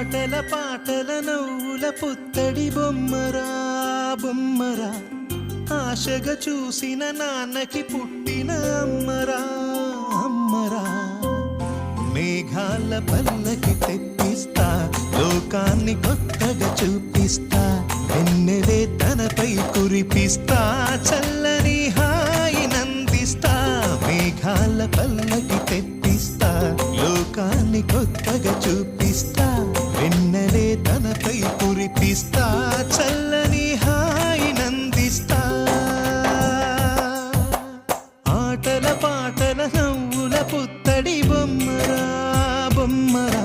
ఆటల పాటల నవ్వుల పుత్తడి బొమ్మరా బొమ్మరా, ఆశగా చూసిన నాన్నకి పుట్టిన అమ్మరా అమ్మరా. మేఘాల పల్లకి తెప్పిస్తా, లోకాన్ని కొత్తగా చూపిస్తా, వెన్నెలే తనపై కురిపిస్తా, చల్లని హాయి నందిస్తా. మేఘాల పల్లకి తెప్పిస్తా, లోకాన్ని కొత్తగా చూపిస్తా, వెన్నెలే తనపై కురిపిస్తా, చల్లని హాయి నందిస్తా. ఆటల పాటల నవ్వుల పుత్తడి బొమ్మరా బొమ్మరా,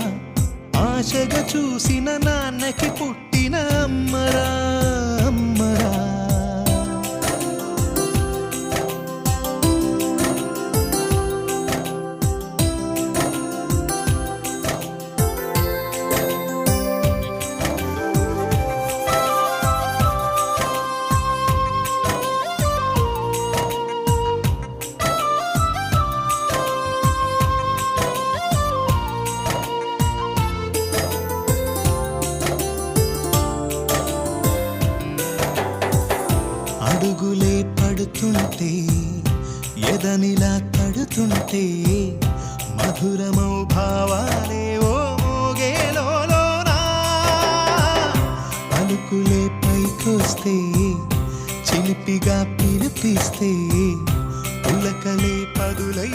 ఆశగా చూసిన నాన్నకి పుట్టిన అమ్మరా అమ్మరా. అడుగులే పడుతుంటే, ఎదనిలా తడుతుంటే, మధురమౌ భావాలే ఓ మోగేలోనా. పలుకులే పైకొస్తే, చిలిపిగా పిలిపిస్తే, పులకలే పదులై